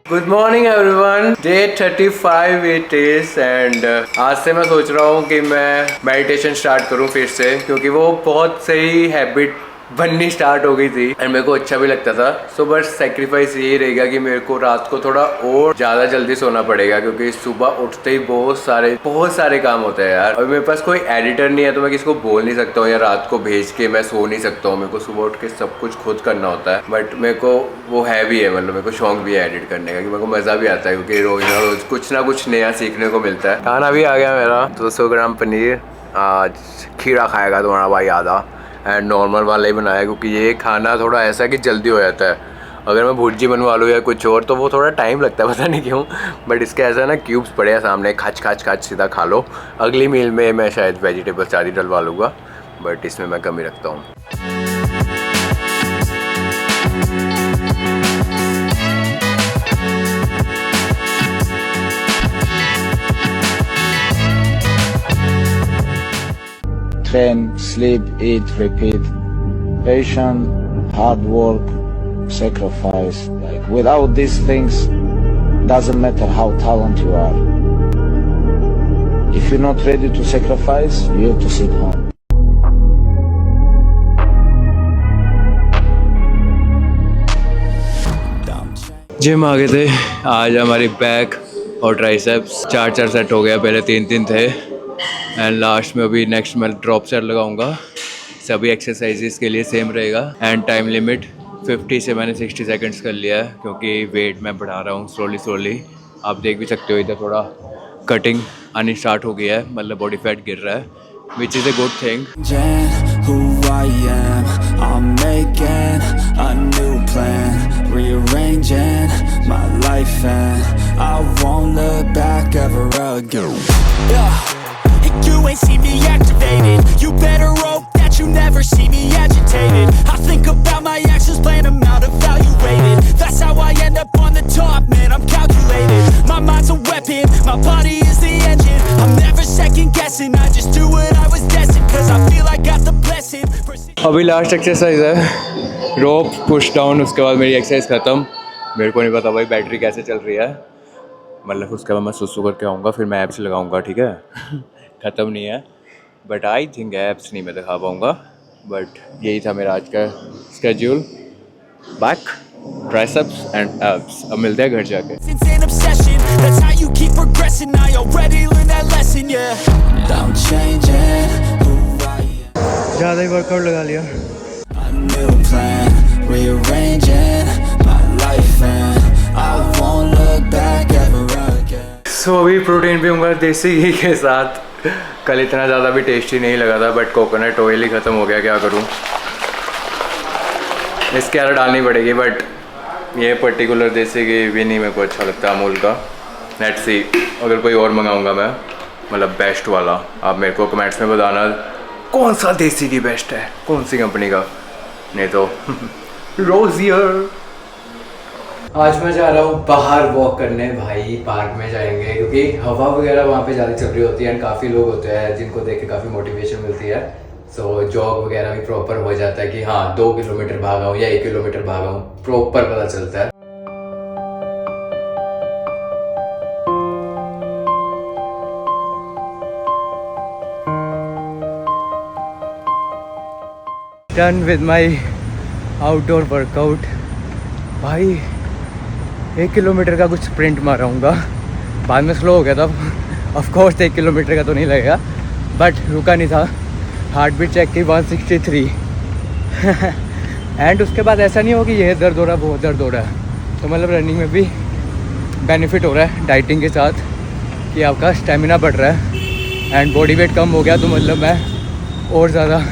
Good morning everyone, day 35 it is and आज से मैं सोच रहा हूँ कि मैं मेडिटेशन स्टार्ट करूँ फिर से, क्योंकि वो बहुत सही हैबिट बननी स्टार्ट हो गई थी एंड मेरे को अच्छा भी लगता था। सो बस सेक्रीफाइस यही रहेगा कि मेरे को रात को थोड़ा और ज़्यादा जल्दी सोना पड़ेगा, क्योंकि सुबह उठते ही बहुत सारे काम होते हैं यार। और मेरे पास कोई एडिटर नहीं है तो मैं किसी को बोल नहीं सकता हूँ या रात को भेज के मैं सो नहीं सकता हूँ। मेरे को सुबह उठ के सब कुछ खुद करना होता है, बट मेरे को वो है भी है, मतलब मेरे को शौक भी है एडिट करने का, कि मेरे को मज़ा भी आता है, क्योंकि रोज ना रोज कुछ ना कुछ नया सीखने को मिलता है। खाना भी आ गया मेरा 200 ग्राम पनीर, आज खीरा खाएगा तुम्हारा भाई आधा, एंड नॉर्मल वाला ही बनाया, क्योंकि ये खाना थोड़ा ऐसा कि जल्दी हो जाता है। अगर मैं भुर्जी बनवा लूँ या कुछ और तो वो थोड़ा टाइम लगता है, पता नहीं क्यों, बट इसके ऐसा ना क्यूब्स पड़े हैं सामने, खाच सीधा खा लो। अगली मील में मैं शायद वेजिटेबल्स ज़्यादा डलवा लूँगा, बट इसमें मैं कमी रखता हूँ। Train, sleep, eat, repeat. Patience, hard work, sacrifice. Like without these things, doesn't matter how talented you are. If you're not ready to sacrifice, you have to sit home. Gym आ गए थे आज, हमारी बैक और triceps 4 set हो गया, पहले 3 थे एंड लास्ट में अभी नेक्स्ट मैं ड्रॉप सेट लगाऊंगा। सभी एक्सरसाइजेस के लिए सेम रहेगा एंड टाइम लिमिट 50 से मैंने 60 सेकंड्स कर लिया है, क्योंकि वेट मैं बढ़ा रहा हूँ स्लोली। आप देख भी सकते हो इधर थोड़ा कटिंग आनी स्टार्ट हो गया है, मतलब बॉडी फैट गिर रहा है, which is a good thing. Rearranging my life and I won't look back ever again. Yeah, you ain't see me activated. You better hope that you never see me agitated. I think about my actions, plan them out, evaluated. That's how I end up on the top, man, I'm calculated. My mind's a weapon, my body is the engine. I'm never second guessing, I just do what I was destined. Cause I feel I got the blessing. अभी last exercise है रोप push down, उसके बाद मेरी exercise ख़त्म। मेरे को नहीं पता भाई बैटरी कैसे चल रही है, मतलब उसके बाद मैं सुसु करके आऊँगा, फिर मैं एप्स लगाऊँगा, ठीक है। ख़त्म नहीं है, बट आई थिंक एप्स नहीं मैं दिखा पाऊँगा, बट यही था मेरा आज का schedule. Back, triceps and apps. अब मिलते हैं घर जाके। ज़्यादा ही वर्कआउट लगा लिया। सो अभी प्रोटीन पीऊँगा देसी घी के साथ। कल इतना ज़्यादा भी टेस्टी नहीं लगा था, बट कोकोनट ऑयल ही ख़त्म हो गया, क्या करूँ। इसके अंदर डालनी पड़ेगी, बट ये पर्टिकुलर देसी घी भी नहीं मेरे को अच्छा लगता अमूल का। लेट्स सी, अगर कोई और मंगाऊँगा मैं, मतलब बेस्ट वाला। आप मेरे को कमेंट्स में बताना कौन सा देसी घी बेस्ट है, कौन सी कंपनी का, नहीं तो रोजियर। आज मैं जा रहा हूँ बाहर वॉक करने भाई, पार्क में जाएंगे, क्योंकि हवा वगैरह वहाँ पे ज़्यादा चल रही होती है एंड काफ़ी लोग होते हैं जिनको देख के काफ़ी मोटिवेशन मिलती है। सो जॉग वगैरह भी प्रॉपर हो जाता है कि हाँ 2 किलोमीटर भागा हूँ या 1 किलोमीटर भागा हूँ, प्रॉपर पता चलता है। Done with my outdoor workout भाई। 1 किलोमीटर का कुछ स्प्रिंट माराऊँगा, बाद में स्लो हो गया था ऑफ कोर्स, 1 किलोमीटर का तो नहीं लगेगा, बट रुका नहीं था। हार्ट बीट चेक की 163 एंड उसके बाद ऐसा नहीं हो कि ये दर्द हो रहा है, बहुत दर्द हो रहा है, तो मतलब रनिंग में भी बेनिफिट हो रहा है डाइटिंग के साथ, कि आपका स्टेमिना बढ़ रहा है एंड बॉडी वेट कम हो गया, तो मतलब मैं और ज़्यादा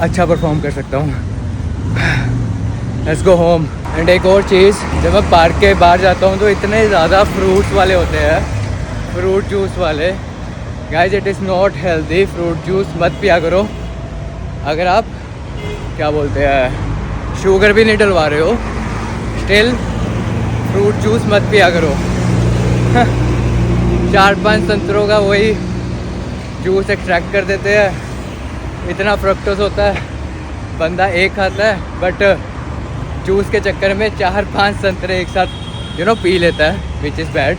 अच्छा परफॉर्म कर सकता हूँ। Let's go home. एंड एक और चीज़, जब मैं पार्क के बाहर जाता हूँ तो इतने ज़्यादा फ्रूट्स वाले होते हैं, फ्रूट जूस वाले। Guys it is not healthy, fruit juice मत पिया करो। अगर आप क्या बोलते हैं शुगर भी नहीं डलवा रहे हो, स्टिल फ्रूट जूस मत पिया करो। 4-5 संतरों का वही जूस एक्सट्रैक्ट कर देते हैं, इतना फ्रक्टोज होता है, बंदा एक खाता है बट जूस के चक्कर में 4-5 संतरे एक साथ पी लेता है, which is bad.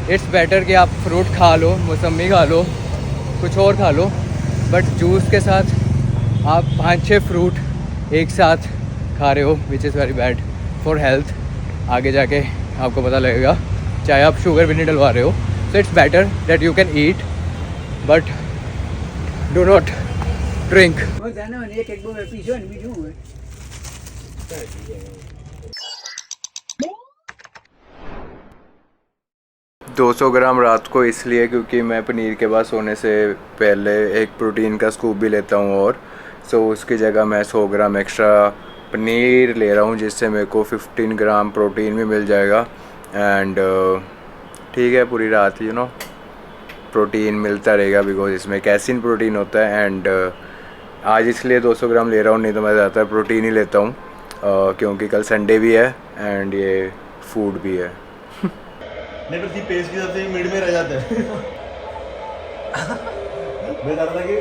It's better कि आप फ्रूट खा लो, मौसमी खा लो, कुछ और खा लो, बट जूस के साथ आप 5-6 फ्रूट एक साथ खा रहे हो, which is very bad for health. आगे जाके आपको पता लगेगा, चाहे आप शुगर भी नहीं डलवा रहे हो। So it's better that you can eat but do not drink. 200 ग्राम रात को इसलिए क्योंकि मैं पनीर के बाद सोने से पहले एक प्रोटीन का स्कूप भी लेता हूँ, और सो उसकी जगह मैं 100 ग्राम एक्स्ट्रा पनीर ले रहा हूँ, जिससे मेरे को 15 ग्राम प्रोटीन भी मिल जाएगा। एंड ठीक है, पूरी रात प्रोटीन मिलता रहेगा, बिकॉज इसमें कैसिन प्रोटीन होता है। एंड आज इसलिए 200 ग्राम ले रहा हूँ, नहीं तो मैं ज़्यादातर प्रोटीन ही लेता हूँ, क्योंकि कल संडे भी है एंड ये फूड भी है। नहीं पर पेस्ट की तरफ से मिड में रह जाता है। मैं चाहता था कि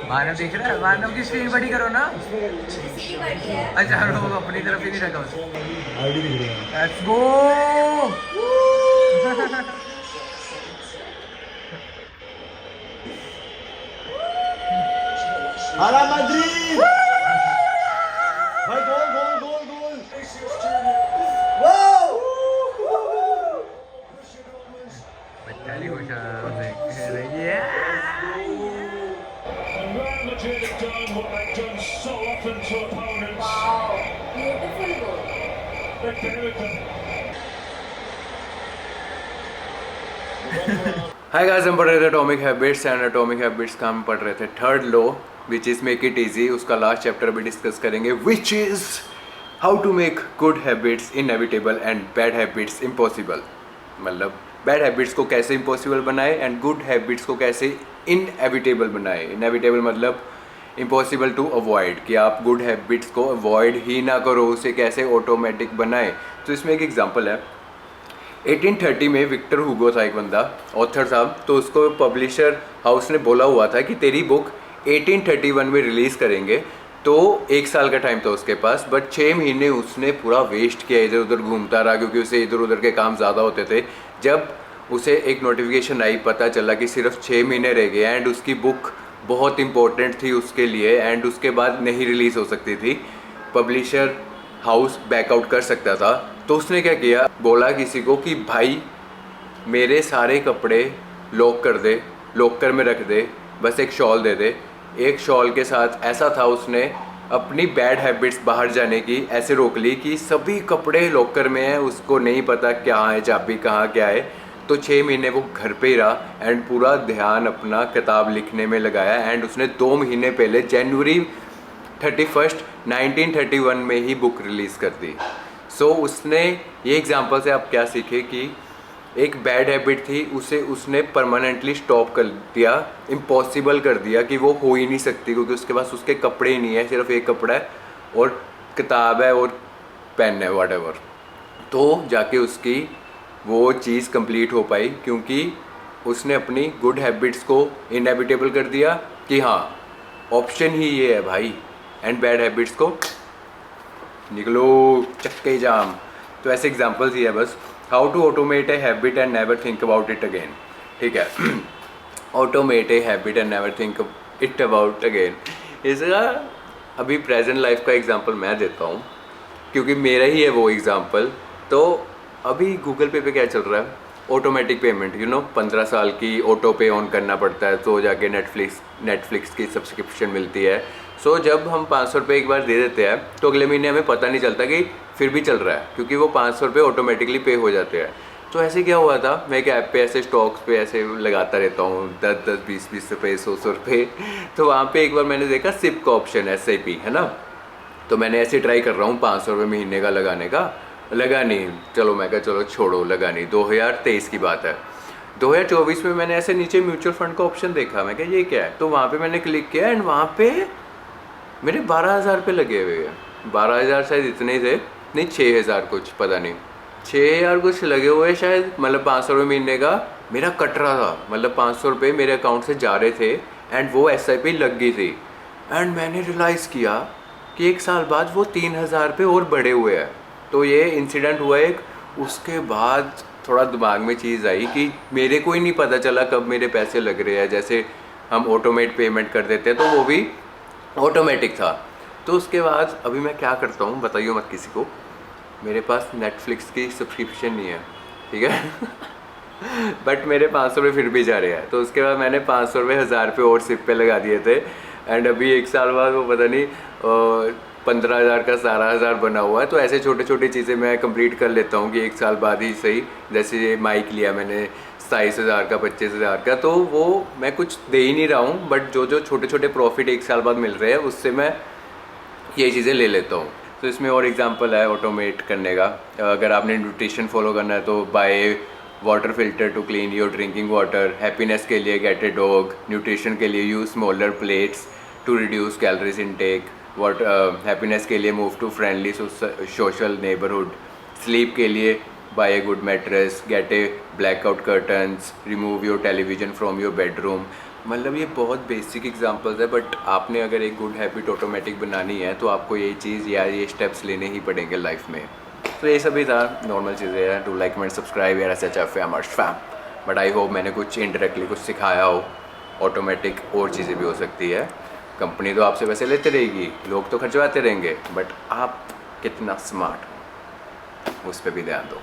मानव देख रहा है, मानव की स्क्रीन बड़ी करो ना। अच्छा वो अपनी तरफ ही नहीं रखा उसको। आईडी दिख रही है। Let's go. हाला मैड्रिड भाई, गोल गोल गोल गोल। वाओ बच्चा खुश रही है। हाय गाइस, हम पढ़ रहे थे atomic habits, and atomic habits का हम पढ़ रहे थे third law, which is make it easy. उसका लास्ट चैप्टर भी डिस्कस करेंगे, which is how to make good habits inevitable and bad habits impossible. मतलब बैड हैबिट्स को कैसे इम्पॉसिबल बनाए एंड गुड हैबिट्स को कैसे इनएविटेबल बनाए। इनएविटेबल मतलब इम्पॉसिबल टू अवॉइड, कि आप गुड हैबिट्स को अवॉइड ही ना करो, उसे कैसे ऑटोमेटिक बनाए। तो इसमें एक एग्जांपल है, 1830 में विक्टर हुगो था एक बंदा, ऑथर साहब, तो उसको पब्लिशर हाउस ने बोला हुआ था कि तेरी बुक 1831 में रिलीज़ करेंगे। तो 1 साल का टाइम था उसके पास, बट 6 महीने उसने पूरा वेस्ट किया, इधर उधर घूमता रहा, क्योंकि उसे इधर उधर के काम ज़्यादा होते थे। जब उसे एक नोटिफिकेशन आई, पता चला कि सिर्फ 6 महीने रह गए एंड उसकी बुक बहुत इंपॉर्टेंट थी उसके लिए एंड उसके बाद नहीं रिलीज़ हो सकती थी, पब्लिशर हाउस बैकआउट कर सकता था। तो उसने क्या किया, बोला किसी को कि भाई मेरे सारे कपड़े लॉक कर दे, लॉकर में रख दे, बस एक शॉल दे दे। एक शॉल के साथ ऐसा था, उसने अपनी बैड हैबिट्स बाहर जाने की ऐसे रोक ली कि सभी कपड़े लॉकर में हैं, उसको नहीं पता क्या है, चाबी कहाँ क्या है। तो 6 महीने वो घर पे ही रहा एंड पूरा ध्यान अपना किताब लिखने में लगाया। एंड उसने 2 महीने पहले जनवरी 31, 1931 में ही बुक रिलीज़ कर दी। सो उसने ये एग्जांपल से आप क्या सीखे कि एक बैड हैबिट थी, उसे उसने परमानेंटली स्टॉप कर दिया, इम्पॉसिबल कर दिया कि वो हो ही नहीं सकती, क्योंकि उसके पास उसके कपड़े ही नहीं है, सिर्फ एक कपड़ा है और किताब है और पेन है, व्हाटएवर। तो जाके उसकी वो चीज़ कंप्लीट हो पाई, क्योंकि उसने अपनी गुड हैबिट्स को इनएविटेबल कर दिया कि हाँ ऑप्शन ही ये है भाई, एंड बैड हैबिट्स को निकलो चक्के जाम। तो ऐसे एग्जांपल्स ही है बस। How to automate a habit and never think about it again. ठीक है, automate a habit and never think it about again. इसका अभी प्रेजेंट लाइफ का एग्जांपल मैं देता हूँ, क्योंकि मेरा ही है वो एग्जांपल। तो अभी गूगल पे क्या चल रहा है, ऑटोमेटिक पेमेंट, 15 साल की ऑटो पे ऑन करना पड़ता है, तो जाके नेटफ्लिक्स की सब्सक्रिप्शन मिलती है। सो जब हम 500 रुपये एक बार दे देते हैं तो अगले महीने हमें पता नहीं चलता कि फिर भी चल रहा है, क्योंकि वो 500 रुपये ऑटोमेटिकली पे हो जाते हैं। तो ऐसे क्या हुआ था, मैं एक ऐप पे ऐसे स्टॉक्स पे ऐसे लगाता रहता हूँ 10-10, 20-20 रुपये, 100 रुपये। तो वहाँ पे एक बार मैंने देखा सिप का ऑप्शन, SIP है ना। तो मैंने ऐसे ट्राई कर रहा हूँ 500 रुपये महीने का लगाने का, लगा नहीं। चलो मैं कहा चलो छोड़ो, लगा नहीं। 2023 की बात है। 2024 में मैंने ऐसे नीचे म्यूचुअल फंड का ऑप्शन देखा, मैं कहा ये क्या है। तो वहाँ पे मैंने क्लिक किया एंड वहाँ पे मेरे 12,000 रुपये लगे हुए हैं। 12,000 शायद इतने ही थे, नहीं 6,000 कुछ, पता नहीं 6,000 कुछ लगे हुए शायद। मतलब 500 रुपये महीने का मेरा कट रहा था, मतलब 500 रुपये मेरे अकाउंट से जा रहे थे एंड वो SIP लग गई थी। एंड मैंने रियलाइज़ किया कि 1 साल बाद वो 3,000 रुपये और बढ़े हुए हैं। तो ये इंसिडेंट हुआ एक उसके बाद थोड़ा दिमाग में चीज़ आई कि मेरे को ही नहीं पता चला कब मेरे पैसे लग रहे हैं। जैसे हम ऑटोमेट पेमेंट कर देते हैं तो वो भी ऑटोमेटिक था। तो उसके बाद अभी मैं क्या करता हूँ बताइए मत किसी को, मेरे पास नेटफ्लिक्स की सब्सक्रिप्शन नहीं है, ठीक है बट मेरे 500 रुपये फिर भी जा रहे हैं। तो उसके बाद मैंने 500 रुपये 1000 रुपये और सिप पे लगा दिए थे। एंड अभी 1 साल बाद वो पता नहीं 15,000 का 17,000 बना हुआ है। तो ऐसे छोटे छोटी चीज़ें मैं कंप्लीट कर लेता हूँ कि 1 साल बाद ही सही। जैसे ये माइक लिया मैंने 27,000 का 25,000 का, तो वो मैं कुछ दे ही नहीं रहा हूँ, बट जो जो छोटे छोटे प्रॉफिट 1 साल बाद मिल रहे हैं उससे मैं ये चीज़ें ले लेता हूँ। तो इसमें और एग्जांपल है ऑटोमेट करने का। अगर आपने न्यूट्रिशन फॉलो करना है तो buy water filter to clean your drinking water. Happiness के लिए गेट ए डॉग। न्यूट्रिशन के लिए use smaller plates to reduce calories intake. Happiness के लिए move to friendly social neighbourhood. Sleep के लिए buy a good mattress, get a blackout curtains, remove your television from your bedroom. मतलब ये बहुत basic examples है, बट आपने अगर एक गुड हैबिट ऑटोमेटिक बनानी है तो आपको ये चीज़ या ये स्टेप्स लेने ही पड़ेंगे लाइफ में। तो ये सभी था, नॉर्मल चीज़ें हैं। टू लाइक कमेंट सब्सक्राइब यार ऐसे famous fam. But I hope मैंने कुछ इनडायरेक्टली कुछ सिखाया हो। ऑटोमेटिक और चीज़ें भी हो सकती है। कंपनी तो आपसे पैसे लेते रहेगी, लोग तो खर्चवाते रहेंगे, बट आप कितना स्मार्ट हो उस पर भी ध्यान दो।